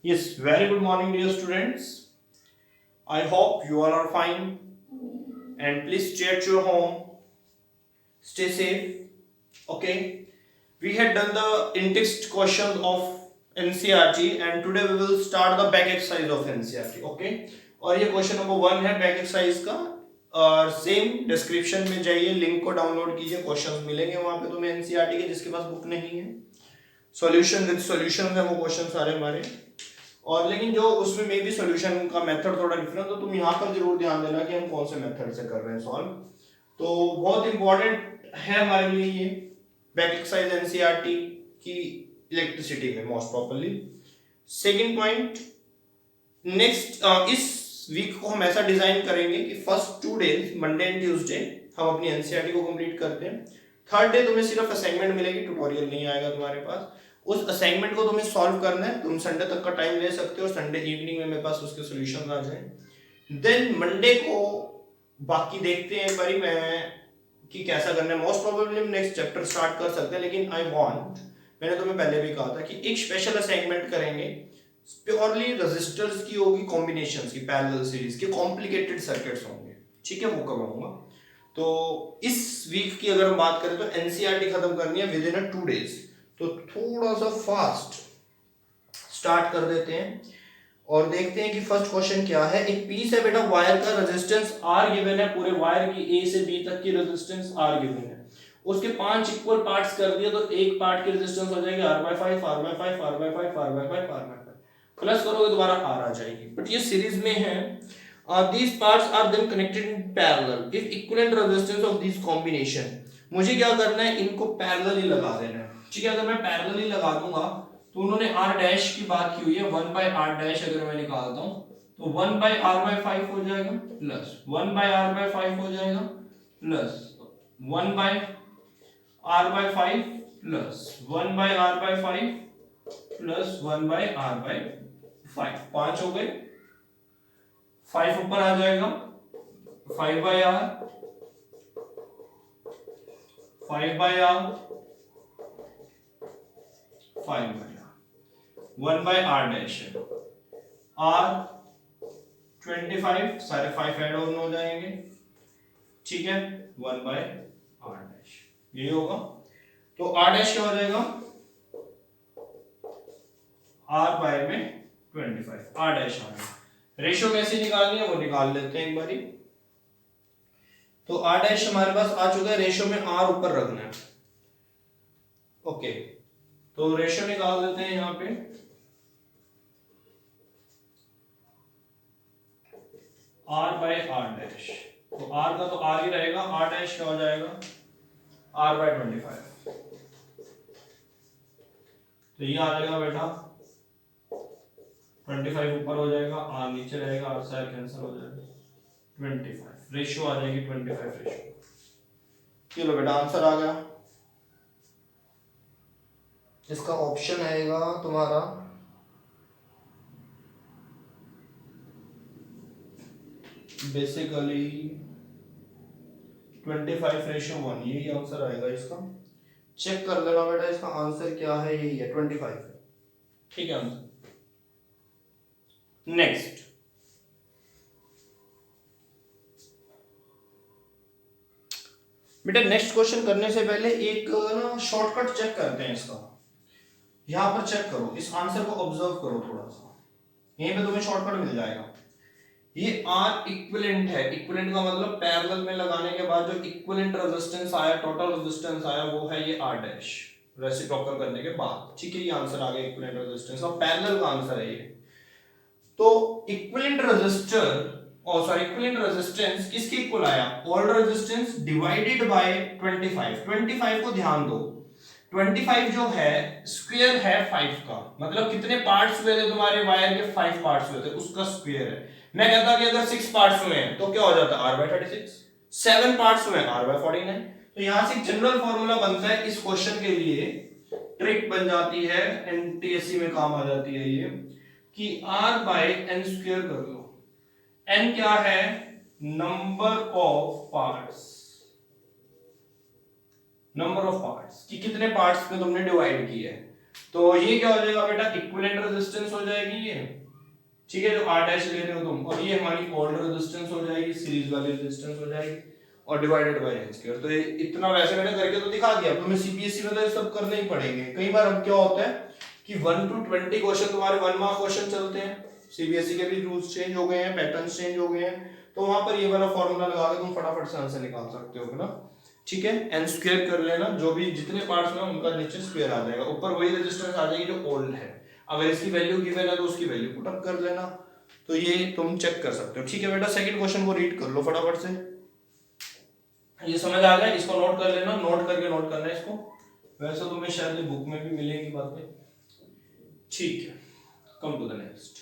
Yes, very good morning, dear students. I hope you all are fine and please stay at your home, stay safe. Okay, we had done the in-text questions of NCERT and today we will start the back exercise of NCERT. Okay, और ये question number 1 है back exercise का और same description में जाइए, link को download कीजिए, questions मिलेंगे वहां पे तुम्हें एनसीईआरटी के, जिसके पास बुक नहीं है। सॉल्यूशन विद सॉल्यूशन है वो क्वेश्चन सारे हमारे, और लेकिन जो उसमें मे भी सॉल्यूशन का मेथड थोड़ा डिफरेंट, तो तुम यहाँ पर जरूर ध्यान देना कि हम कौन से मेथड से कर रहे हैं सॉल्व। तो बहुत इंपॉर्टेंट है हमारे लिए ये बैक एक्सरसाइज एनसीईआरटी की इलेक्ट्रिसिटी में most properly. Second point, next इस वीक को हम ऐसा डिजाइन करेंगे कि first 2 days Monday and Tuesday हम अपनी एनसीईआरटी को कंप्लीट करते हैं। थर्ड डे तुम्हें सिर्फ असाइनमेंट मिलेगी, ट्यूटोरियल नहीं आएगा तुम्हारे पास। उस असाइनमेंट को तुम्हें सॉल्व करना है, तुम संडे तक का टाइम ले सकते हो, संडे इवनिंग में मेरे पास उसके सॉल्यूशंस आ जाएं। देन मंडे को बाकी देखते हैं एक बारी मैं कि कैसा करना है। मोस्ट प्रोबेबली हम नेक्स्ट चैप्टर स्टार्ट कर सकते हैं, लेकिन आई वांट, मैंने तुम्हें पहले भी कहा था कि एक स्पेशल असाइनमेंट करेंगे, प्योरली रेजिस्टर्स की होगी, कॉम्बिनेशंस की, पैरेलल सीरीज के कॉम्प्लिकेटेड सर्किट्स होंगे, ठीक है, वो करवाऊंगा। तो इस वीक की अगर हम बात करें तो एनसीईआरटी खत्म करनी है विद इन 2 डेज, तो थोड़ा सा फास्ट स्टार्ट कर देते हैं और देखते हैं कि फर्स्ट क्वेश्चन क्या है। एक पीस है बेटा, वायर का रेजिस्टेंस आर गिवन है, पूरे वायर की ए से बी तक की रेजिस्टेंस आर गिवन है, उसके 5 इक्वल पार्ट्स कर दिए तो एक पार्ट की रेजिस्टेंस हो जाएगी R/5 R/5 R/5 R/5 R/5, plus करोगे दोबारा आर आ जाएगी, बट ये सीरीज में है। these parts are then connected in parallel if equivalent resistance of these combination, मुझे क्या करना है, इनको पैरेलल ही लगा देना है, ठीक है। अगर मैं पैरेलल ही लगा दूंगा तो उन्होंने r डैश की बात की हुई है, 1/r डैश अगर मैं निकालता हूं तो 1/r/5 हो जाएगा प्लस 1/r/5 हो जाएगा plus 1/r/5 plus 1/r/5 plus 1/r/5, 5 हो गए, 5 ऊपर आ जाएगा, 5/r 5/r 5/r 1/r dash है, r 25, सारे 5 ऐड ऑन हो जाएंगे, ठीक है, 1/r डैश ये होगा। तो r डैश क्या हो जाएगा, r बाय में 25, r डैश आ गया। रेशियो कैसे निकालनी है वो निकाल लेते हैं एक बारी। तो r डैश हमारे पास आ चुका है, रेशियो में r ऊपर रखना है, ओके। तो रेशियो निकाल देते हैं यहाँ पे, r बाय r डैश, तो r का तो r ही रहेगा, r डैश क्या हो जाएगा, r/25, तो ये आ जाएगा बेटा 25 ऊपर हो जाएगा, r नीचे रहेगा, r से r कैंसिल हो जाएगा, 25 रेशियो आ जाएगी, 25 रेशियो। चलो बेटा आंसर आ गया, इसका ऑप्शन आएगा तुम्हारा बेसिकली 25/1, यही आंसर आएगा इसका। चेक कर लेना बेटा, इसका आंसर क्या है, यही है 25 है, ठीक है आंसर। नेक्स्ट, बेटा नेक्स्ट क्वेश्चन करने से पहले एक ना शॉर्टकट चेक करते हैं इसका। यहां पर चेक करो, इस आंसर को ऑब्जर्व करो थोड़ा सा, यहीं पे तुम्हें शॉर्टकट मिल जाएगा। ये R इक्विवेलेंट है, इक्विवेलेंट का मतलब पैरेलल में लगाने के बाद जो इक्विवेलेंट रेजिस्टेंस आया, टोटल रेजिस्टेंस आया, वो है ये R डैश, रेसिप्रोकल करने के बाद, ठीक है। ये आंसर आ गया इक्विवेलेंट रेजिस्टेंस का, पैरेलल का आंसर है ये। तो इक्विवेलेंट रेजिस्टर और सॉरी इक्विवेलेंट रेजिस्टेंस किसके इक्वल आया, ऑल रेजिस्टेंस डिवाइडेड बाय 25। 25 को ध्यान दो, 25 जो है स्क्वायर है 5 का, मतलब कितने पार्ट्स हुए थे तुम्हारे वायर के, 5 पार्ट्स हुए थे, उसका स्क्वायर है। मैं कहता कि अगर 6 पार्ट्स हुए हैं तो क्या हो जाता, r/36, 7 पार्ट्स हुए हैं r/49। तो यहां से एक जनरल फॉर्मूला बनता है इस क्वेश्चन के लिए, ट्रिक बन जाती है, एनटीएससी में काम आ जाती है ये, कि r/n² कर लो। n क्या है, number of parts, number of parts कि कितने पार्ट्स में तुमने डिवाइड किया है। तो ये क्या हो जाएगा बेटा, इक्विवेलेंट रेजिस्टेंस हो जाएगी ये, ठीक है, जो R डैश ले रहे हो तुम, और ये हमारी ओल्ड रेजिस्टेंस हो जाएगी, सीरीज वाली रेजिस्टेंस हो जाएगी, और डिवाइडेड बाय n स्क्वायर। तो ये इतना वैसे मैंने करके तो दिखा दिया, तुम्हें सीबीएसई में तो ये सब करने ही पड़ेंगे। कई बार अब क्या होता है कि 1 to 20 क्वेश्चन तुम्हारे 1 मार्क क्वेश्चन चलते हैं, सीबीएसई के भी रूल्स चेंज हो गए हैं, पैटर्न्स चेंज हो गए हैं, तो वहां पर ये वाला फॉर्मूला लगा के तुम फटाफट से आंसर निकाल सकते हो ना, ठीक है। n स्क्वायर कर लेना, जो भी जितने पार्ट्स में उनका नीचे स्क्वायर आ जाएगा, ऊपर वही रेजिस्टेंस आ जाएगी जो ओल्ड है। अगर इसकी वैल्यू गिवन है तो उसकी वैल्यू पुट अप कर लेना, तो ये तुम चेक कर सकते हो, ठीक है बेटा। सेकंड क्वेश्चन को रीड कर लो फटाफट से, ये समझ आ गया, इसको नोट कर लेना, नोट करके नोट करना है इसको, वैसे तुम्हें शायद बुक में भी मिलेगी बातें, ठीक है। Come to the next.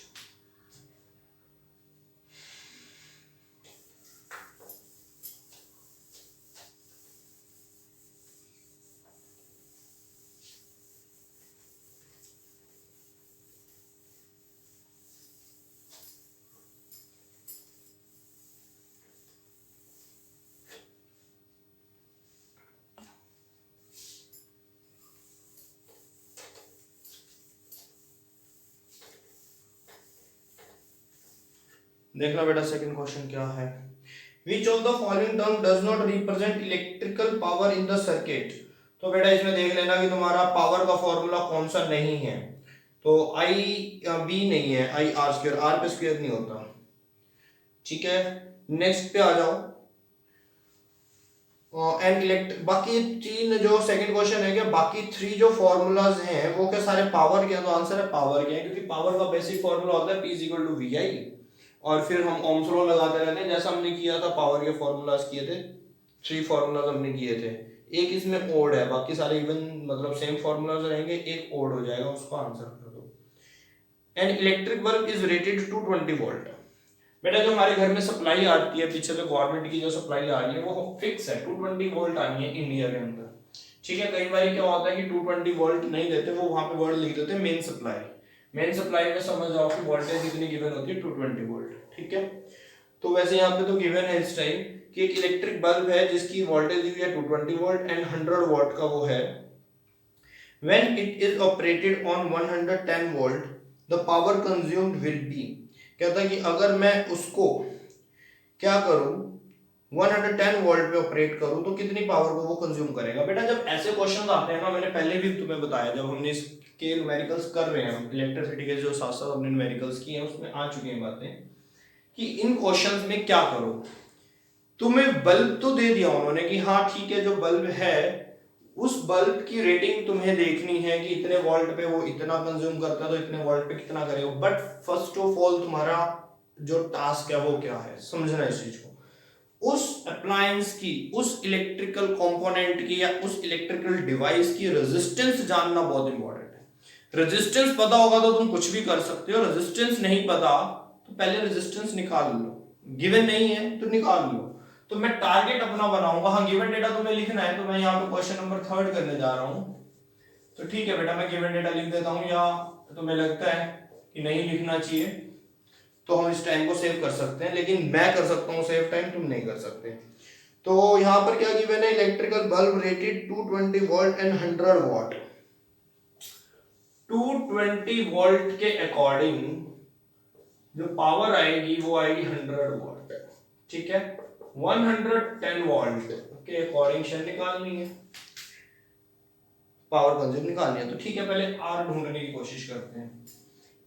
देखना बेटा सेकंड क्वेश्चन क्या है, which of the following term does not represent electrical power in the circuit। तो बेटा इसमें देख लेना कि तुम्हारा पावर का फॉर्मूला कौन सा नहीं है, तो आई बी नहीं है, आई आर स्क्वायर, आर पे स्क्वायर नहीं होता, ठीक है। नेक्स्ट पे आ जाओ, एंड इलेक्ट्रिक, बाकी तीन जो सेकंड क्वेश्चन है क्या, बाकी थ्री जो फॉर्मूलाज हैं वो क्या सारे पावर के हैं, तो आंसर है पावर के हैं, क्योंकि पावर का बेसिक फॉर्मूला होता है P is equal to V I, और फिर हम ओम्स लॉ लगाते रहते हैं, जैसा हमने किया था पावर के फॉर्मूलाज किए थे, थ्री फॉर्मूलाज हमने किए थे, एक इसमें ओड है, बाकी सारे इवन मतलब सेम फॉर्मूलाज रहेंगे, एक ओड हो जाएगा, उसको आंसर कर दो। And electric bulb is rated to 220 volt. बेटा जो हमारे घर में सप्लाई आती है पीछे से गवर्नमेंट की जो सप्लाई आ रही है वो फिक्स है, 220 वोल्ट आनी है इंडिया के अंदर, ठीक है। कई बार क्या होता है कि 220 वोल्ट नहीं देते, वो वहां पे वर्ड लिख देते हैं मेन सप्लाई, मेन सप्लाई में समझ जाओ कि वोल्टेज कितनी गिवन होती है, 220 वोल्ट, ठीक है। तो वैसे यहाँ पे तो गिवन है इस टाइम कि एक इलेक्ट्रिक बल्ब है जिसकी वोल्टेज दी हुई है 220 वोल्ट एंड 100 वॉट का वो है, when it is operated on 110 volt the power consumed will be। कहता है कि अगर मैं उसको क्या करूं 110 वोल्ट पे ऑपरेट करूं तो कितनी पावर को वो कंज्यूम करेगा। बेटा जब ऐसे क्वेश्चंस आते हैं ना, मैंने पहले भी तुम्हें बताया, जब हमने इसके न्यूमेरिकल्स कर रहे हैं इलेक्ट्रिसिटी के जो साथ साथ हमने न्यूमेरिकल्स किए हैं उसमें आ चुकी हैं बातें कि इन क्वेश्चंस में क्या करो, तुम्हें बल्ब तो दे दिया उन्होंने कि हाँ ठीक है जो बल्ब है उस बल्ब की रेटिंग तुम्हें देखनी है कि इतने वोल्ट पे वो इतना कंज्यूम करता है तो इतने वोल्ट पे कितना करेगा। बट फर्स्ट ऑफ ऑल तुम्हारा जो टास्क है वो क्या है, समझना इस चीज को, उस अप्लायंस की, उस इलेक्ट्रिकल कंपोनेंट की या उस इलेक्ट्रिकल डिवाइस की रेजिस्टेंस जानना बहुत इंपॉर्टेंट है। रेजिस्टेंस पता होगा तो तुम कुछ भी कर सकते हो, रेजिस्टेंस नहीं पता तो पहले रेजिस्टेंस निकाल लो, गिवन नहीं है तो निकाल लो। तो मैं टारगेट अपना बनाऊंगा, हाँ गिवन डेटा तुम्हें लिखना है, तो मैं यहाँ पे क्वेश्चन नंबर 3 करने जा रहा हूँ, तो ठीक है बेटा मैं गिवन डेटा लिख देता हूँ, या तुम्हें लगता है कि नहीं लिखना चाहिए तो हम इस टाइम को सेव कर सकते हैं, लेकिन मैं कर सकता हूँ सेव टाइम, तुम नहीं कर सकते। तो यहाँ पर क्या गिवन है, electrical bulb rated 220 volt and 100 what. 220 volt के अकॉर्डिंग जो पावर आएगी वो आएगी 100 वॉट, ठीक है। 110 वोल्ट के अकॉर्डिंग शेल निकालनी है, पावर कंज्यूम निकालनी है, तो ठीक है पहले आर ढूंढने की कोशिश करते हैं।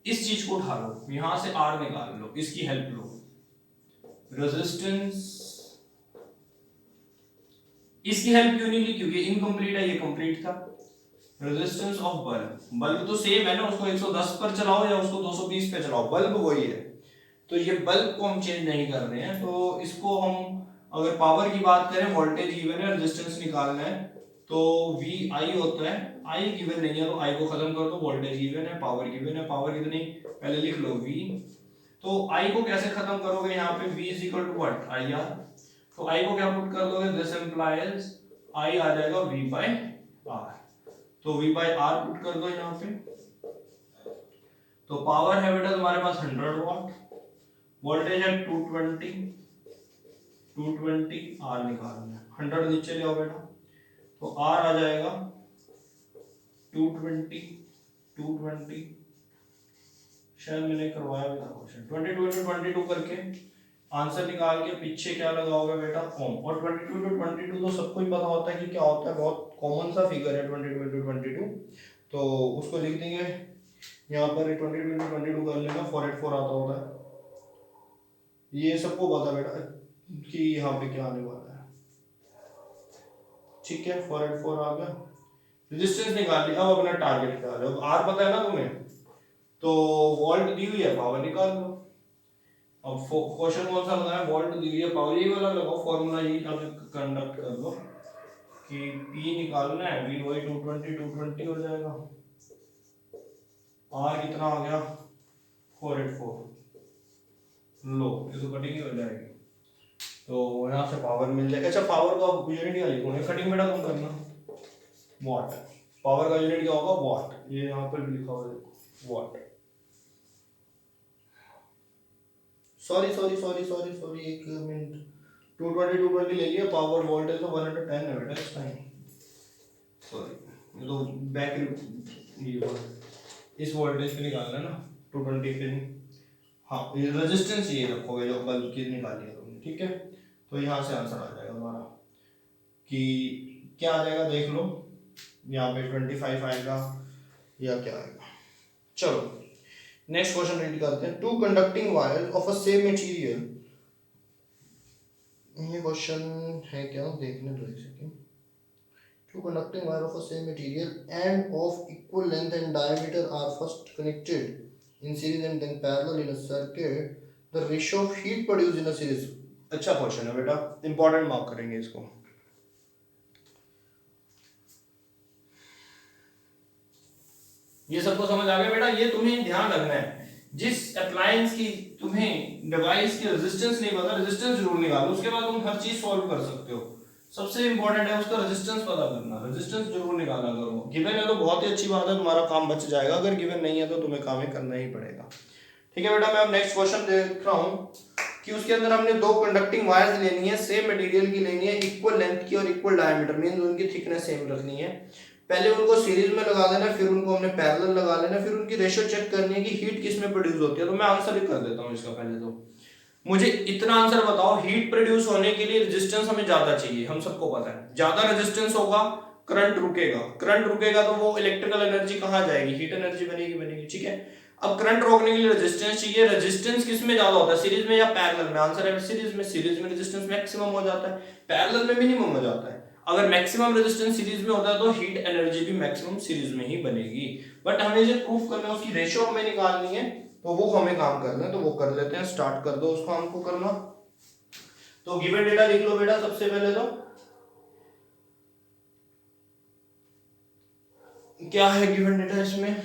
इस चीज को उठा लो, यहां से आर निकाल लो, इसकी हेल्प लो, रेजिस्टेंस, इसकी हेल्प क्यों नहीं ली, क्योंकि इनकम्प्लीट है, ये कंप्लीट था। रेजिस्टेंस ऑफ बल्ब, बल्ब तो सेम है ना, उसको 110 पर चलाओ या उसको 220 पे चलाओ, बल्ब वही है, तो ये बल्ब को हम चेंज नहीं कर रहे हैं। तो इसको हम अगर पावर की बात करें, वोल्टेज गिवन है, रेजिस्टेंस निकालना है, तो वी आई होता है, आई गिवन नहीं है तो आई को खत्म कर दो, वोल्टेज गिवन है, पावर गिवन है, पावर कितनी पहले लिख लो वी, तो आई को कैसे खत्म करोगे, यहाँ पे v is equal to what, I R, तो आई को क्या पुट कर दोगे, दिस इंप्लाइज आई आ जाएगा v बाय आर, तो v बाय आर पुट कर दो यहाँ पे, तो पावर है बेटा तुम्हारे पास 100 वॉट, वोल्टेज है 220, 220 आर निकालना है, 100 नीचे ले आओ बेटा, तो आर आ जाएगा 220 220, शायद मैंने करवाया भी था क्वेश्चन। 22 करके आंसर निकाल के पीछे क्या लगाओगे बेटा, ओम। और 22 तो सबको ही पता होता है कि क्या होता है, बहुत कॉमन सा फिगर है 22, तो उसको लिख देंगे यहाँ पर 22 कर लेना, 484 आता होता है। ये सबको पता बेटा कि यहाँ पे क्या आने वाला है, ठीक है। 484 आ गया, रेजिस्टेंस निकाल लिया। अब अपना टारगेट निकाल लो, आर पता है ना तुम्हें, तो वोल्ट दी हुई है, पावर निकाल लो। अब क्वेश्चन कौन सा लगाया, वोल्ट दी हुई है, पावर, यही वाला लगाओ, फॉर्मूला यही अब कंडक्ट कर दो कि P निकालना है, V वही 220 हो जाएगा। R कितना आ गया 484, लो ये तो कटिंग ही हो जाएगी, तो यहाँ से पावर मिल जाएगा। अच्छा पावर का यूनिट क्या लिखूंगा, कटिंग बेटा तुम करना, वॉट। पावर का यूनिट क्या होगा, वॉट, ये यहाँ पर भी लिखा हुआ है वॉट। सॉरी एक मिनट, 220 ले लिया, पावर वोल्टेज तो 110 है बेटा इस टाइम, सॉरी ये तो बैक ये इस वोल्टेज पे निकालना है ना, 220 पे नहीं। हाँ ये रेजिस्टेंस ये रखोगे जो बल्ब की निकाली है तुमने, ठीक है। तो यहाँ से आंसर आ जाएगा हमारा कि क्या आ जाएगा, देख लो यहाँ पे 25 आएगा या क्या आएगा। चलो नेक्स्ट क्वेश्चन रीड करते हैं। Two conducting wires of a same material, ये क्वेश्चन है क्या, देखने दो एक second. Two conducting wire of a same material and of equal length and diameter are first connected in series and then parallel in a circuit, the ratio of heat produced in a series. अच्छा question है बेटा, important mark करेंगे इसको। ये सबको समझ आ गया बेटा, ये तुम्हें ध्यान रखना है, जिस अप्लायंस की तुम्हें डिवाइस की रेजिस्टेंस नहीं पता, रेजिस्टेंस जरूर निकालो, उसके बाद तुम हर चीज सॉल्व कर सकते हो। सबसे इंपॉर्टेंट है उसका रेजिस्टेंस पता करना, रेजिस्टेंस जरूर निकाला करो। गिवन है तो बहुत ही अच्छी बात है, तुम्हारा काम बच जाएगा, अगर गिवन नहीं है तो तुम्हें काम ही करना ही पड़ेगा, ठीक है बेटा। मैं अब नेक्स्ट क्वेश्चन देख रहा हूँ कि उसके अंदर हमने दो कंडक्टिंग वायर्स लेनी है, सेम मटेरियल की लेनी है, इक्वल लेंथ की और इक्वल डायमीटर, मींस उनकी थिकनेस सेम रखनी है। पहले उनको सीरीज में लगा देना, फिर उनको हमने पैरेलल लगा लेना, फिर उनकी रेशियो चेक करनी है कि हीट किस में प्रोड्यूस होती है। तो मैं आंसर ही कर देता हूँ इसका। पहले तो मुझे इतना आंसर बताओ, हीट प्रोड्यूस होने के लिए रेजिस्टेंस हमें ज्यादा चाहिए, हम सबको पता है, ज्यादा रेजिस्टेंस होगा करंट रुकेगा, करंट रुकेगा तो वो इलेक्ट्रिकल एनर्जी कहाँ जाएगी, हीट एनर्जी बनेगी, ठीक है। अब करंट रोकने के लिए रेजिस्टेंस चाहिए, रेजिस्टेंस किस में ज्यादा होता है, सीरीज में या पैरेलल में, आंसर है सीरीज में। सीरीज में रेजिस्टेंस मैक्सिमम हो जाता है, पैरेलल में मिनिमम हो जाता है। अगर मैक्सिमम रेजिस्टेंस सीरीज में होता है तो हीट एनर्जी भी मैक्सिमम सीरीज में ही बनेगी। बट हमें जो प्रूफ करना है उसकी रेशियो हमें निकालनी है, तो वो हमें काम करना है, तो वो कर लेते हैं। स्टार्ट कर दो उसको हमको करना। तो गिवन डेटा लिख लो बेटा सबसे पहले, तो क्या है गिवन डेटा, इसमें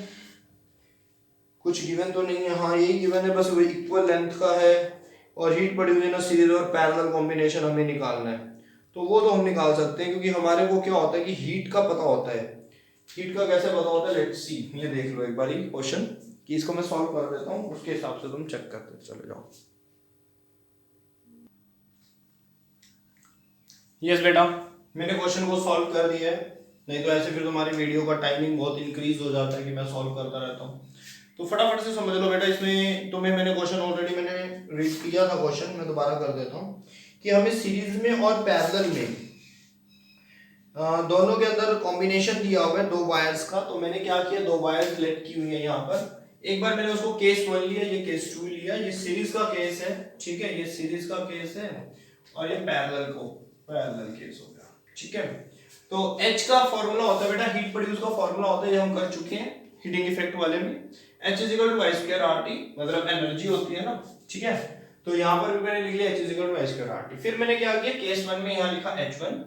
कुछ गिवन तो नहीं है, हाँ यही गिवन है, बस इक्वल लेंथ का है और हीट प्रोड्यूस इन सीरीज और पैरेलल कॉम्बिनेशन हमें निकालना है। तो वो तो हम निकाल सकते हैं, क्योंकि हमारे को क्या होता है कि हीट का पता होता है। हीट का कैसे पता होता है, लेट्स सी, ये देख लो एक बार क्वेश्चन, कि इसको मैं सॉल्व कर देता हूँ, उसके हिसाब से तुम चेक करते चले जाओ। यस बेटा, मैंने क्वेश्चन को सॉल्व कर दिया है, नहीं तो ऐसे फिर तुम्हारी वीडियो का टाइमिंग बहुत इंक्रीज हो जाता है कि मैं सॉल्व करता रहता हूँ। तो फटाफट से समझ लो बेटा, इसमें तुम्हें मैंने क्वेश्चन ऑलरेडी मैंने रीड किया था क्वेश्चन, मैं दोबारा कर देता हूँ कि हमें सीरीज में और पैरेलल में दोनों के अंदर कॉम्बिनेशन दिया हुआ है दो वायर्स का। तो मैंने क्या किया, दो वायर्स सेलेक्ट की हुई है यहाँ पर। एक बार मैंने उसको केस 1 लिया, ये केस 2 लिया, ये सीरीज का केस है, ठीक है, ये सीरीज का केस है, और ये पैरेलल केस हो गया, ठीक है। तो H का फॉर्मूला होता है बेटा, हीट प्रोड्यूस का फॉर्मूला होता है, ये हम कर चुके हैं हीटिंग इफेक्ट वाले में। H = I² RT, मतलब एनर्जी होती है ना, ठीक है। तो यहाँ पर भी मैंने लिख लिया H = I² RT। फिर मैंने क्या किया, केस 1 में यहाँ लिखा H1,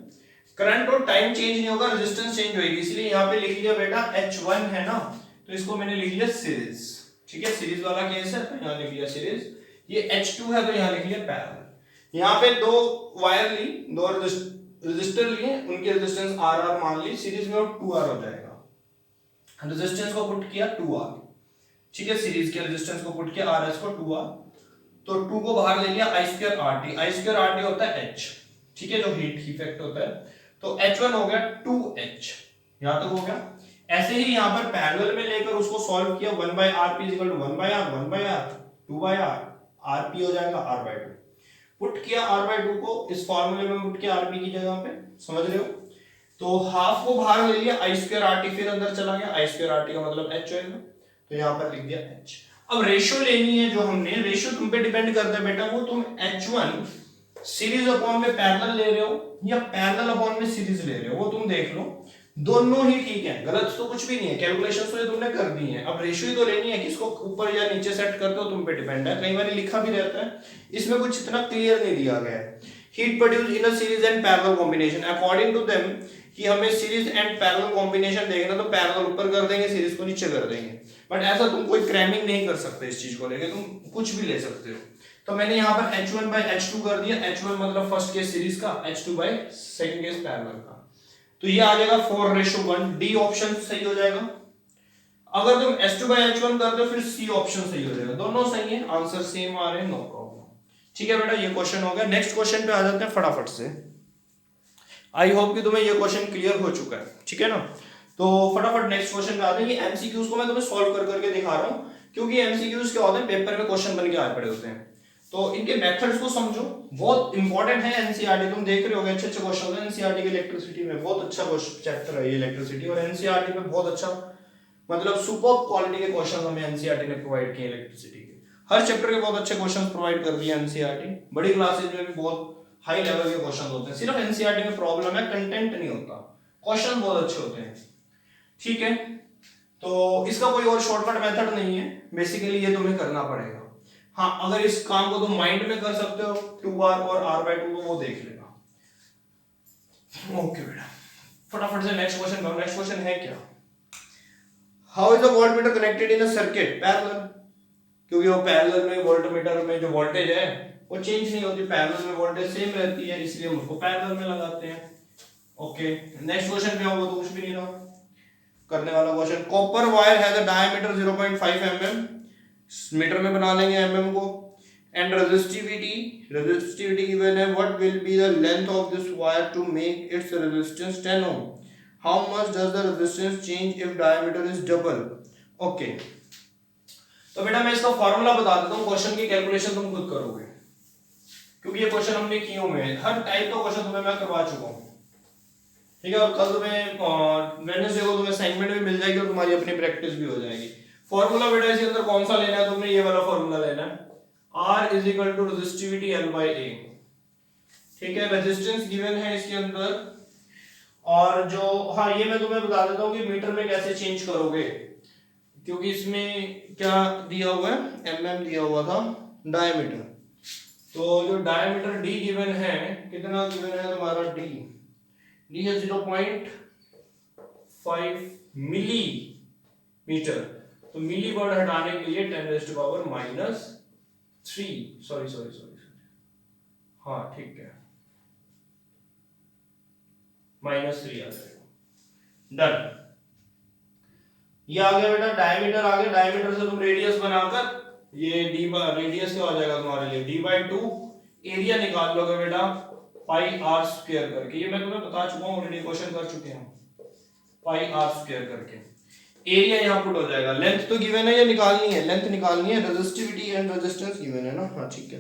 करंट और टाइम चेंज नहीं होगा, रेजिस्टेंस चेंज होगी, इसलिए यहाँ पे लिख लिया बेटा H1 है ना, तो इसको मैंने लिख लिया सीरीज, ठीक है, सीरीज वाला केस है तो यहाँ लिख लिया सीरीज। ये H2 है तो यहाँ लिख लिया पैरेलल। यहाँ पे दो वायर ली, दो रेजिस्टर लिए, उनकी रेजिस्टेंस RR मान ली, सीरीज में 2R हो जाएगा। रेजिस्टेंस को पुट किया 2R, ठीक है, सीरीज के रेजिस्टेंस को पुट किया RS को 2R, तो 2 को बाहर ले लिया I² RT। I² RT होता है H, ठीक है, जो हीट इफेक्ट होता है। तो H1 हो गया 2H, यहां तक हो गया। ऐसे ही यहाँ पर पैरेलल में लेकर उसको सॉल्व किया, 1/rp is equal to 1/r 1/r 2/r, rp हो जाएगा r/2। पुट किया r/2 को इस फॉर्मूले में, पुट किया rp की जगह पे, समझ रहे हो। तो हाफ को बाहर ले लिया, i स्क्वायर rt फिर अंदर चला गया, i स्क्वायर rt का मतलब h होगा, तो यहाँ पर लिख दिया h। अब रेशियो लेनी है जो हमने, रेशियो तुम पे डिपेंड करता है बेटा, वो तुम h1 सीरीज अपॉन में पैरेलल ले रहे हो या पैरेलल अपॉन में सीरीज ले रहे हो, वो तुम देख लो, दोनों ही ठीक है, गलत तो कुछ भी नहीं है, कैलकुलेशन तो ये तुमने कर दी है। अब रेशियो ही तो लेनी है, किसको ऊपर या नीचे सेट करते हो तुम पे डिपेंड है, कई बार लिखा भी रहता है, इसमें कुछ इतना क्लियर नहीं दिया गया है। Heat produce in a series and parallel combination, according to them कि हमें सीरीज एंड पैरेलल कॉम्बिनेशन देखना, तो पैरेलल ऊपर कर देंगे, सीरीज को नीचे कर देंगे, बट ऐसा तुम कोई क्रैमिंग नहीं कर सकते इस चीज को लेके, तुम कुछ भी ले सकते हो। तो मैंने यहाँ पर h1/h2 कर दिया, h1 मतलब फर्स्ट केस सीरीज का, h2/सेकंड केस पैरेलल का, तो ये आ जाएगा 4:1, डी ऑप्शन सही हो जाएगा। अगर तुम h2/h1 करते हो फिर सी ऑप्शन सही हो जाएगा, दोनों सही है, आंसर सेम आ रहे हैं, नो प्रॉब्लम। ठीक है बेटा, ये क्वेश्चन हो गया। नेक्स्ट क्वेश्चन पे आ जाते हैं फटाफट से। आई होप कि तुम्हें ये क्वेश्चन क्लियर हो चुका है, ठीक है ना। तो फटाफट नेक्स्ट क्वेश्चन पे आते हैं। ये एमसीक्यूज को मैं तुम्हें सॉल्व कर करके दिखा रहा हूँ, क्योंकि एमसीक्यूज क्या होते हैं, पेपर में क्वेश्चन बन के आए पड़े होते हैं, तो इनके मेथड्स को समझो, बहुत इंपॉर्टेंट है। एनसीईआरटी तुम देख रहे होगे, अच्छे अच्छे क्वेश्चन होते हैं एनसीईआरटी के, इलेक्ट्रिसिटी में बहुत अच्छा चैप्टर है ये इलेक्ट्रिसिटी, और एनसीईआरटी में बहुत अच्छा मतलब सुपर क्वालिटी के क्वेश्चन हमें एनसीईआरटी ने प्रोवाइड किए इलेक्ट्रिसिटी के, हर चैप्टर के बहुत अच्छे क्वेश्चन प्रोवाइड कर दिए एनसीईआरटी। बड़ी क्लासेज में भी बहुत हाई लेवल के क्वेश्चन होते हैं, सिर्फ एनसीईआरटी में प्रॉब्लम है कंटेंट नहीं होता, क्वेश्चन बहुत अच्छे होते हैं, ठीक है। तो इसका कोई और शॉर्टकट मेथड नहीं है, बेसिकली ये तुम्हें करना पड़ेगा। हाँ, अगर इस काम को तुम माइंड में कर सकते हो 2r और r/2, तो वो देख लेना। ओके बेटा, फटाफट से नेक्स्ट क्वेश्चन करो। नेक्स्ट क्वेश्चन है क्या, how is the voltmeter connected in a circuit parallel, क्योंकि वो पैरेलल में वोल्टमीटर में जो वोल्टेज है वो चेंज नहीं होती, पैरेलल में वोल्टेज सेम रहती है, इसलिए हम उसको पैरेलल में लगाते हैं। ओके, नेक्स्ट क्वेश्चन पे आओ, वो तो कुछ भी नहीं रहा करने वाला question. Copper wire has a diameter 0.5 mm, metre में बना लेंगे mm को, एंड रेजिस्टिविटी गिवन है, what will be the length of this wire to make its resistance 10 ohm, how much does the resistance change if diameter is double. Okay, तो बेटा मैं इसका formula बता देता हूँ, क्वेश्चन की कैलकुलेशन तुम खुद करोगे, क्योंकि ये क्वेश्चन हमने किए हुए हैं, हर टाइप का क्वेश्चन तुम्हें मैं करवा चुका हूँ, ठीक है। और कल तुम्हें वेडनेसडे को तुम्हें असाइनमेंट भी मिल जाएगी और तुम्हारी अपनी प्रैक्टिस भी हो जाएगी। फॉर्मूला बेटा इसके अंदर कौन सा लेना है तुमने, ये वाला फॉर्मूला लेना है, R is equal to resistivity L/A, ठीक है। रेजिस्टेंस गिवन है इसके अंदर, और जो हाँ ये मैं तुम्हें बता देता हूँ कि मीटर में कैसे चेंज करोगे, क्योंकि इसमें क्या दिया हुआ है, mm दिया हुआ था डायमीटर, तो जो डायमीटर d गिवन है, कितना गिवन है तुम्हारा d है 0.5 मिलीमीटर, तो मिली वर्ड हटाने के लिए 10⁻⁻3, सॉरी हाँ ठीक है, -3 आ जाएगा, डन। ये आ गया बेटा डायमीटर आ गया, डायमीटर से तुम रेडियस बनाकर ये d रेडियस क्या हो जाएगा तुम्हारे लिए d/2, एरिया निकाल लोगे बेटा πr² करके, ये मैं तुम्हें बता चुका हूं ऑलरेडी, क्वेश्चन कर चुके हैं πr² करके, एरिया यहां पुट हो जाएगा। लेंथ तो गिवन है, ये निकालनी है, लेंथ निकालनी है, रेजिस्टिविटी एंड रेजिस्टेंस गिवन है ना, हाँ ठीक है।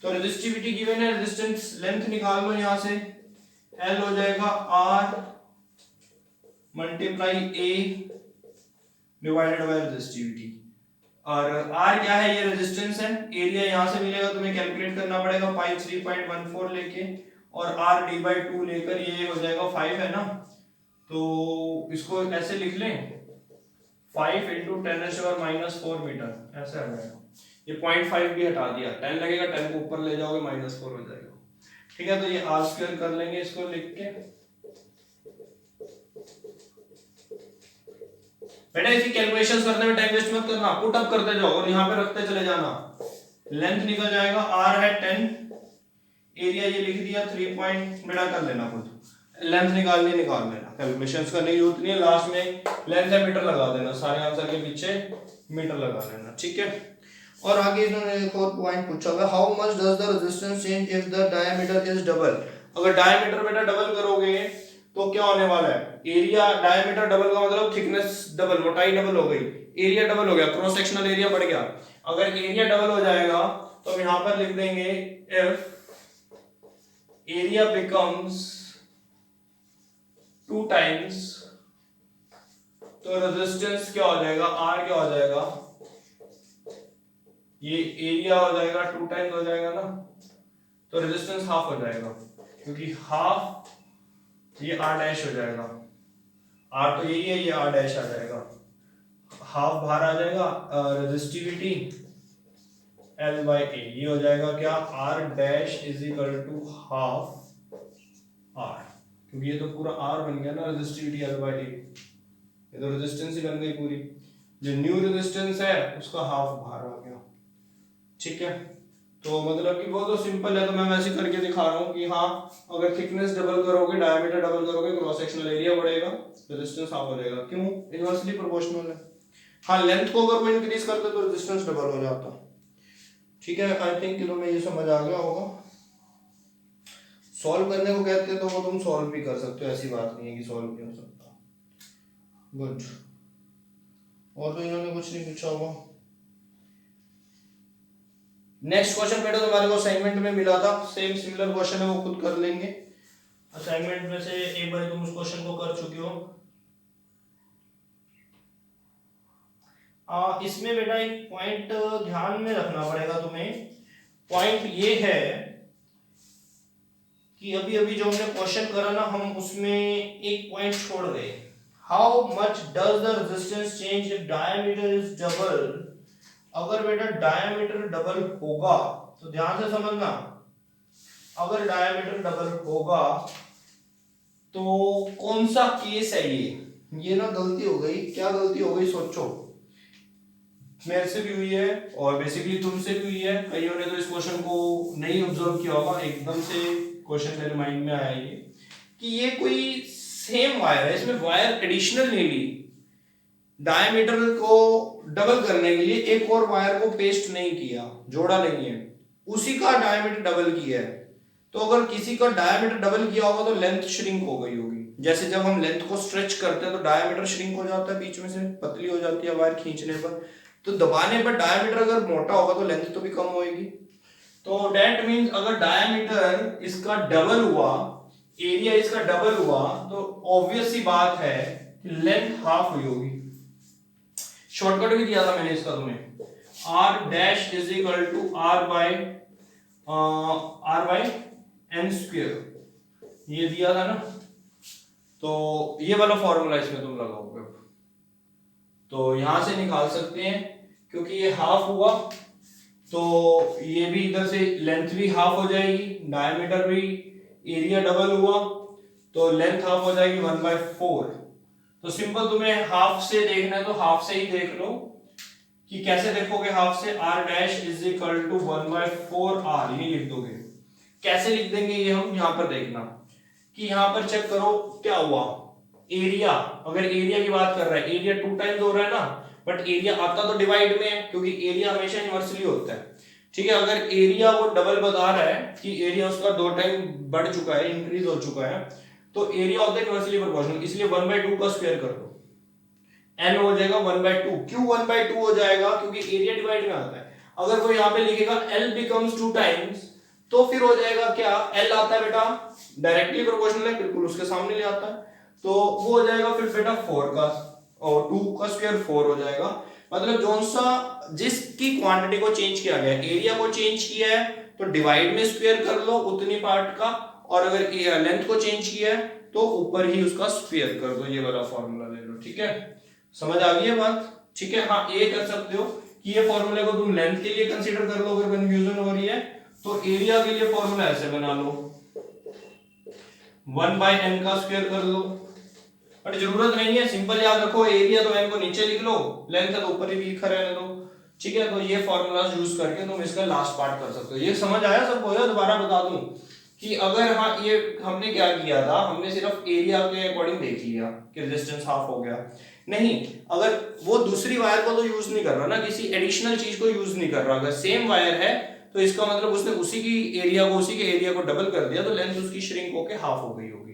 तो रेजिस्टिविटी गिवन है, रेजिस्टेंस लेंथ निकाल लो यहां से, L हो जाएगा R multiply A divided by resistivity, और R क्या है, ये रेजिस्टेंस है, एरिया यहां से मिलेगा, तुम्हें कैलकुलेट करना पड़ेगा पाई 3.14 लेके, और R d/2 लेकर, ये हो जाएगा 5 है ना, तो इसको ऐसे लिख लें 5 × 10⁻⁻4 मीटर, ऐसे आ जाएगा। ये 0.5 भी हटा दिया, 10 लगेगा, 10 को ऊपर ले जाओगे -4 हो जाएगा, ठीक है। तो ये r² कर लेंगे इसको लिख के, बेटा इसकी कैलकुलेशंस करने में टाइम वेस्ट मत करना, पुट अप करते जाओ और यहाँ पे रखते चले जाना। लेंथ निकल जाएगा, r है 10, एरिया ये लिख दिया 3 पॉइंट, बेटा कर लेना खुद, लेंथ निकाल लेना, कैलकुलेशंस करने की जरूरत नहीं है, लास्ट में लेंथ है मीटर लगा देना, सारे आंसर के पीछे मीटर लगा लेना, ठीक है। और आगे इन्होंने एक और पॉइंट पूछा हुआ, how much does the resistance change if the diameter is double. अगर डायमीटर बेटा डबल करोगे तो क्या होने वाला है, एरिया डायमीटर डबल का मतलब थिकनेस डबल, मोटाई डबल हो गई, एरिया डबल हो गया, क्रॉस सेक्शनल एरिया बढ़ गया। अगर एरिया डबल हो जाएगा तो हम यहां पर लिख देंगे इफ एरिया बिकम्स 2 टाइम्स, तो रेजिस्टेंस क्या हो जाएगा, आर क्या हो जाएगा, ये एरिया हो जाएगा 2 टाइम्स हो जाएगा ना, तो रेजिस्टेंस हाफ हो जाएगा, क्योंकि हाफ ये आर डैश हो जाएगा, आर तो यही है, ये आर डैश आ जाएगा, हाफ बाहर आ जाएगा, रेजिस्टिविटी एल बाई ए, ये हो जाएगा क्या, R dash is equal to half R, क्योंकि ये तो पूरा आर बन गया ना, रेजिस्टिविटी एल बाई ए, ये तो रेजिस्टेंस ही बन गई पूरी, जो न्यू रेजिस्टेंस है उसका हाफ बाहर आ गया। ठीक है, तो मतलब कि वो तो सिंपल है, तो मैं वैसे करके दिखा रहा हूँ कि हाँ अगर थिकनेस डबल करोगे, डायमीटर डबल करोगे, क्रॉस सेक्शनल एरिया बढ़ेगा, रेजिस्टेंस हाफ हो जाएगा, क्यों, इनवर्सली प्रोपोर्शनल है। हाँ लेंथ को अगर वो इंक्रीज करते तो रेजिस्टेंस डबल हो जाता। ठीक है, आई थिंक कि तुम्हें ये समझ आ गया होगा। सॉल्व करने को कहते हैं तो वो तुम सॉल्व भी कर सकते हो, ऐसी बात नहीं है कि सॉल्व नहीं हो सकता। गुड, और तो इन्होंने कुछ नहीं पूछा होगा। नेक्स्ट क्वेश्चन बेटा तुम्हारे को असाइनमेंट में मिला था, सेम सिमिलर क्वेश्चन है, वो खुद कर लेंगे असाइनमेंट में से, एक बार तुम उस क्वेश्चन को कर चुके हो। इसमें बेटा एक पॉइंट ध्यान में रखना पड़ेगा तुम्हें, पॉइंट ये है कि अभी अभी जो हमने क्वेश्चन करा ना, हम उसमें एक पॉइंट छोड़ गए, how much does the resistance change if diameter is double. अगर बेटा डायमीटर डबल होगा तो ध्यान से समझना, अगर डायमीटर डबल होगा तो कौन सा केस है ये ना गलती हो गई, क्या गलती हो गई सोचो, मेरे से भी हुई है और बेसिकली तुमसे भी हुई है, कईयों ने तो इस क्वेश्चन को नहीं ऑब्जर्व किया होगा, एकदम से क्वेश्चन मेरे माइंड में आया ये कि ये कोई सेम वायर है, इसमें वायर एडिशनल नहीं ली, डायमीटर को डबल करने के लिए एक और वायर को पेस्ट नहीं किया, जोड़ा नहीं है, उसी का डायमीटर डबल किया है। तो अगर किसी का डायमीटर डबल किया होगा तो लेंथ श्रिंक हो गई होगी, जैसे जब हम लेंथ को स्ट्रेच करते हैं तो डायमीटर श्रिंक हो जाता है, बीच में से पतली हो जाती है वायर खींचने पर, तो दबाने पर डायमीटर अगर मोटा होगा तो लेंथ तो भी कम होगी। तो दैट मींस अगर डायमीटर इसका डबल हुआ, एरिया इसका डबल हुआ, तो ऑब्वियस सी बात है कि लेंथ हाफ हुई होगी। शॉर्टकट भी दिया था मैंने इसका तुम्हें, r dash is equal to r by n square, ये दिया था ना, तो ये वाला फॉर्मूला इसमें तुम लगाओगे, तो यहां से निकाल सकते हैं, क्योंकि ये हाफ हुआ तो ये भी इधर से लेंथ भी हाफ हो जाएगी, डायमीटर भी, एरिया डबल हुआ तो लेंथ हाफ हो जाएगी 1/4। तो सिंपल तुम्हें हाफ से देखना है तो हाफ से ही देख लो, कि कैसे देखोगे हाफ से, r dash is equal to 1/4r, ये लिख दोगे। कैसे लिख देंगे ये हम यहां पर देखना, कि यहां पर चेक करो क्या हुआ, एरिया, अगर एरिया की बात कर रहा है, एरिया 2 टाइम्स हो रहा है ना, बट एरिया आता तो डिवाइड में है, क्योंकि एरिया हमेशा इनवर्सली होता है। ठीक है, अगर एरिया वो डबल बता रहा है कि एरिया उसका 2 टाइम बढ़ चुका है, इंक्रीज हो चुका है, तो एरिया होता है इनवर्सली प्रोपोर्शनल, इसलिए 1/2 का स्क्वायर कर दो, n हो जाएगा 1/2। क्यों 1/2 हो जाएगा, क्योंकि एरिया डिवाइड में आता है। अगर वो यहाँ पे लिखेगा l becomes 2 टाइम्स, तो फिर हो जाएगा क्या, l आता है बेटा डायरेक्टली प्रोपोर्शनल है, बिल्कुल उसके सामने ले आता है, तो वो हो जाएगा फिर बेटा 4 का, और 2 का स्क्वायर 4 हो जाएगा। मतलब जोन सा जिसकी क्वांटिटी को चेंज किया गया, एरिया को चेंज किया है तो डिवाइड में स्क्वायर कर लो उतनी पार्ट का, और अगर लेंथ को चेंज किया है तो ऊपर ही उसका स्क्वायर कर दो, ये वाला फॉर्मूला ले लो। ठीक है, समझ आ गई है बात। ठीक है, हाँ ये कर सकते हो कि ये फॉर्मूले को तुम लेंथ के लिए कंसीडर कर लो, अगर कंफ्यूजन हो रही है तो एरिया के लिए फॉर्मूला ऐसे बना लो, 1/n का स्क्वायर कर लो, बट जरूरत नहीं है, सिंपल याद रखो, एरिया तो n को नीचे लिख लो, लेंथ तो ऊपर ही लिखा रहने दो। ठीक है, तो ये फॉर्मूला यूज करके तुम इसका लास्ट पार्ट कर सकते हो। ये समझ आया सबको? या दोबारा बता दूं कि अगर हाँ ये हमने क्या किया था, हमने सिर्फ एरिया के अकॉर्डिंग देख लिया कि रेजिस्टेंस हाफ हो गया, नहीं, अगर वो दूसरी वायर को तो यूज नहीं कर रहा ना, किसी एडिशनल चीज को यूज नहीं कर रहा, अगर सेम वायर है तो इसका मतलब उसने उसी की एरिया को, उसी के एरिया को डबल कर दिया, तो लेंथ उसकी श्रिंक होके हाफ हो गई होगी।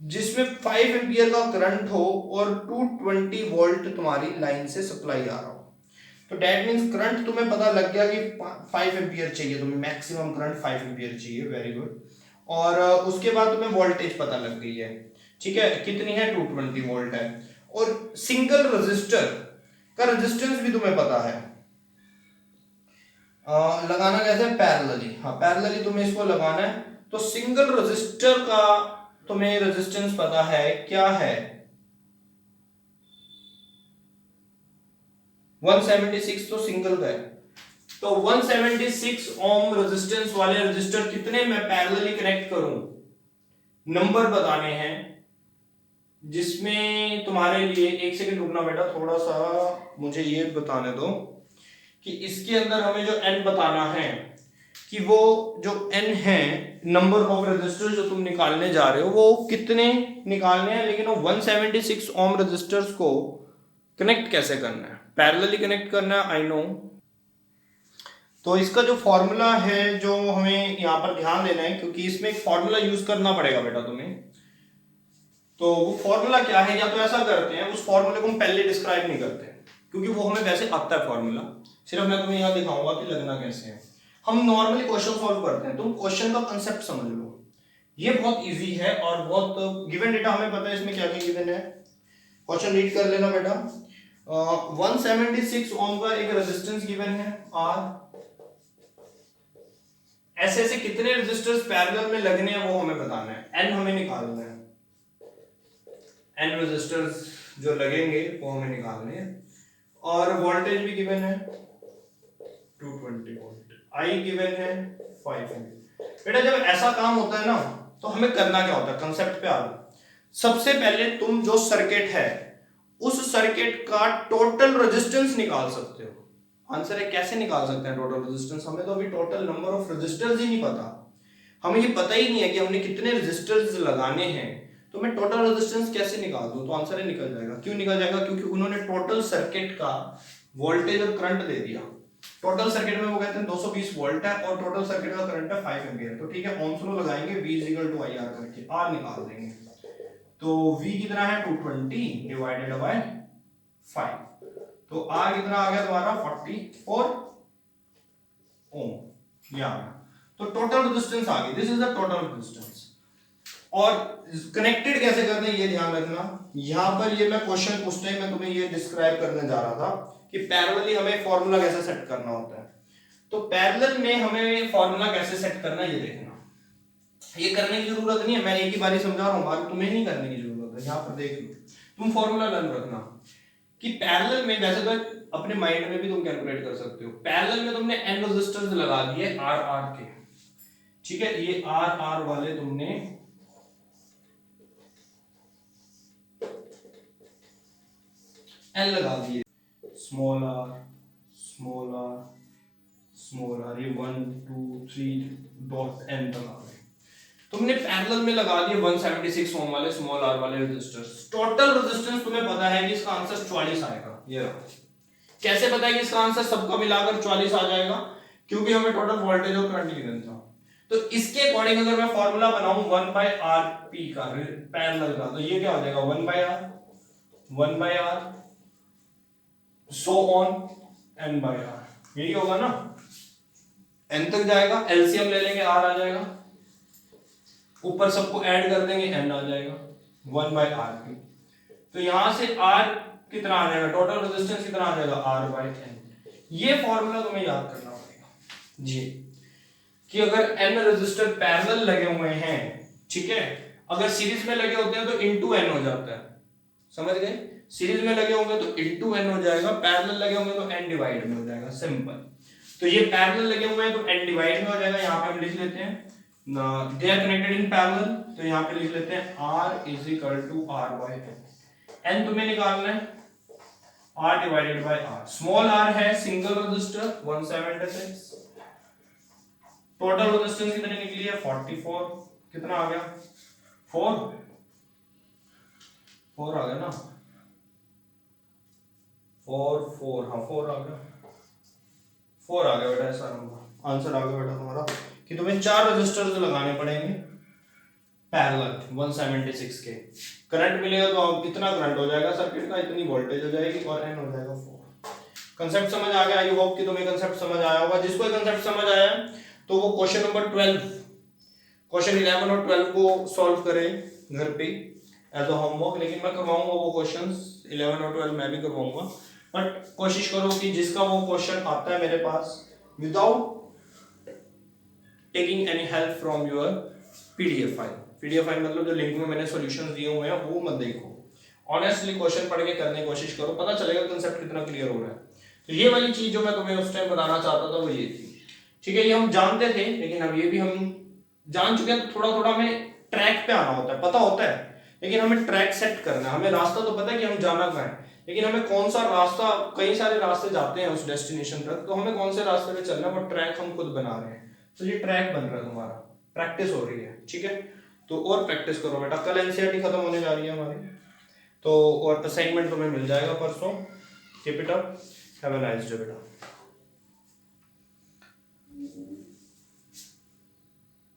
जिसमें 5 एम्पियर का करंट हो और 220 वोल्ट तुम्हारी लाइन से सप्लाई आ रहा हो। तो डेट मीन्स करंट तुम्हें पता लग गया कि 5 एम्पियर चाहिए, तुम्हें मैक्सिमम करंट 5 एम्पियर चाहिए, वेरी गुड। और उसके बाद तुम्हें वोल्टेज पता लग गई है, ठीक है, कितनी है, 220 वोल्ट है। और सिंगल रजिस्टर का रेजिस्टेंस भी तुम्हें पता है। लगाना कैसे, पैरेलली, हाँ पैरेलली तुम्हें इसको लगाना है। तो सिंगल रजिस्टर का तुम्हें रेजिस्टेंस पता है, क्या है, 176 तो सिंगल का है। तो 176 ओम रेजिस्टेंस वाले रजिस्टर कितने मैं पैरेलली कनेक्ट करूं, नंबर बताने हैं, जिसमें तुम्हारे लिए, एक सेकंड रुकना बेटा, थोड़ा सा मुझे ये बताने दो कि इसके अंदर हमें जो n बताना है कि वो जो n है, नंबर ऑफ रजिस्टर जो तुम निकालने जा रहे हो वो कितने निकालने हैं, लेकिन वो 176 ओम रजिस्टर्स को कनेक्ट कैसे करना है, पैरेलली कनेक्ट करना है, आई नो। तो इसका जो फॉर्मूला है जो हमें यहाँ पर ध्यान देना है, क्योंकि इसमें एक फॉर्मूला यूज करना पड़ेगा बेटा तुम्हें। तो वो फॉर्मूला क्या है, या तो ऐसा करते हैं उस फॉर्मूले को हम पहले डिस्क्राइब नहीं करते क्योंकि वो हमें वैसे आता है फॉर्मूला, सिर्फ मैं तुम्हें यहाँ दिखाऊंगा कि लगना कैसे है। हम नॉर्मली क्वेश्चन सॉल्व करते हैं, तुम क्वेश्चन का कंसेप्ट समझ लो, ये बहुत इजी है और बहुत गिवन डेटा हमें पता है इसमें क्या क्या गिवन है। क्वेश्चन रीड कर लेना बेटा। 176 ओम का एक रेजिस्टेंस गिवन है आर, ऐसे ऐसे कितने रेजिस्टर्स पैरेलल में लगने हैं वो हमें बताना है, एन हमें निकालना है, एन रेजिस्टर्स जो लगेंगे वो हमें निकालने हैं। और वोल्टेज भी गिवन है 220 वोल्ट, आई गिवन है 5 एम्पीयर। बेटा जब ऐसा काम होता है ना तो हमें करना क्या होता है, कंसेप्ट पे आ लो। सबसे पहले तुम जो सर्किट है उस सर्किट का टोटल रेजिस्टेंस निकाल सकते हो। आंसर है कैसे निकाल सकते हैं टोटल रेजिस्टेंस, हमें तो अभी टोटल नंबर ऑफ रेजिस्टर्स ही नहीं पता, हमें ये पता ही नहीं है कि हमने कितने रेजिस्टर्स लगाने हैं, तो मैं टोटल रेजिस्टेंस कैसे निकाल दूं, तो आंसर है निकल जाएगा। क्यों निकल जाएगा, क्योंकि उन्होंने टोटल सर्किट का वोल्टेज और करंट दे दिया। टोटल सर्किट में वो कहते हैं 220 वोल्ट है और टोटल सर्किट का करंट है 5 एम्पीयर। तो ठीक है, ओम्स लॉ लगाएंगे, V IR करके R निकाल देंगे। तो V कितना है 220 डिवाइडेड बाय 5, तो R कितना आ गया तुम्हारा 44 ओम, ये आ गया। तो टोटल रेजिस्टेंस आ गई, this is the total resistance. और कनेक्टेड कैसे करते हैं ये ध्यान रखना, यहां पर ये मैं क्वेश्चन पूछते ही मैं तुम्हें ये डिस्क्राइब करने जा रहा था कि पैरेलली हमें फॉर्मूला कैसे सेट करना होता है। तो पैरेलल में हमें फॉर्मूला कैसे सेट करना है ये देखना, ये करने की जरूरत नहीं है, मैं एक ही बारी समझा रहा हूं, बाकी तुम्हें नहीं करने की जरूरत है। यहां पर देख लो, तुम फॉर्मूला लर्न रखना कि पैरेलल में, वैसे तो अपने माइंड में भी तुम कैलकुलेट कर सकते हो, पैरेलल में तुमने n रेजिस्टर्स लगा दिए आर आर के, ठीक है, ये आर आर वाले तुमने n लगा दिए, small R small R small R, ये 1 2 3 डॉट n लगा दिए तुमने। पैरेलल में लगा दिए 176 ओम वाले स्मॉल आर वाले रेजिस्टर्स। टोटल रेजिस्टेंस तुम्हें पता है कि इसका आंसर 44 आएगा। ये रहा। कैसे पता है कि इसका आंसर सबका मिलाकर 44 आ जाएगा, क्योंकि हमें टोटल वोल्टेज और करंट गिवन था। तो इसके अकॉर्डिंग अगर मैं फॉर्मूला बनाऊं 1/RP का पैरेलल का, तो ये क्या हो जाएगा 1/R सो ऑन n/R, यही होगा ना, n तक जाएगा, एलसीएम ले लेंगे r आ जाएगा, ऊपर सबको ऐड कर देंगे n आ जाएगा 1/RP। तो यहां से r कितना आ जाएगा, टोटल रेजिस्टेंस कितना आ जाएगा R/n। ये फॉर्मूला तुम्हें याद करना पड़ेगा जी, कि अगर n रेजिस्टर पैरेलल लगे हुए हैं, ठीक है, अगर सीरीज में लगे होते हैं तो इनटू n हो जाता है, समझ गए, सीरीज में लगे होंगे तो इनटू n हो जाएगा, पैरेलल लगे होंगे तो n डिवाइड में हो जाएगा, सिंपल। तो ये पैरेलल लगे हुए हैं तो n डिवाइड में हो जाएगा, यहां पे हम लिख लेते हैं they are connected in parallel, तो यहां पे लिख लेते हैं R is equal to R/n। n तुम्हें निकालना है R divided by R, small r है सिंगल रजिस्टर 176, टोटल रेजिस्टेंस कितनी निकली है 44, कितना आ गया 4 आ गया ना, 4 हाँ 4 आ गया, 4 आ गया बेटा, ऐसा नंबर आंसर आ गया बेटा तुम्हारा कि तुम्हें 4 रजिस्टर्स लगाने पड़ेंगे पैरेलल 176 के। करंट मिलेगा तो अब इतना करंट हो जाएगा सर्किट का, इतनी वोल्टेज हो जाएगी और एन हो जाएगा 4। कंसेप्ट समझ आ गया? आई होप कि तुम्हें कंसेप्ट समझ आया होगा। जिसको कंसेप्ट समझ आया तो वो क्वेश्चन नंबर 12, क्वेश्चन 11 और 12 को सॉल्व करें घर पे एज अ होमवर्क। लेकिन मैं करवाऊंगा वो क्वेश्चंस 11 और 12 मैं भी करवाऊंगा, बट कोशिश करो कि जिसका वो क्वेश्चन आता है मेरे पास without taking any help from your PDF file. PDF file मतलब जो लिंक में मैंने सॉल्यूशंस दिए हुए हैं वो मत देखो, ऑनेस्टली क्वेश्चन पढ़ के करने की कोशिश करो, पता चलेगा कंसेप्ट कितना क्लियर हो रहा है। तो ये वाली चीज जो मैं तुम्हें उस टाइम बताना चाहता था वो ये थी, ठीक है। ये हम जानते थे, लेकिन अब ये भी हम जान चुके हैं, तो थोड़ा थोड़ा हमें ट्रैक पे आना होता है, पता होता है, लेकिन हमें ट्रैक सेट करना है। हमें रास्ता तो पता है कि हम जाना कहाँ है, लेकिन हमें कौन सा रास्ता, कई सारे रास्ते जाते हैं उस डेस्टिनेशन तक, तो हमें कौन से रास्ते पे चलना है वो ट्रैक हम खुद बना रहे हैं। तो ये ट्रैक बन रहा है तुम्हारा, प्रैक्टिस हो रही है, ठीक है। तो और प्रैक्टिस करो बेटा, कल एनसीईआरटी खत्म होने जा रही है हमारी, तो और असाइनमेंट तुम्हें मिल जाएगा परसों। Keep it up, have a nice day बेटा।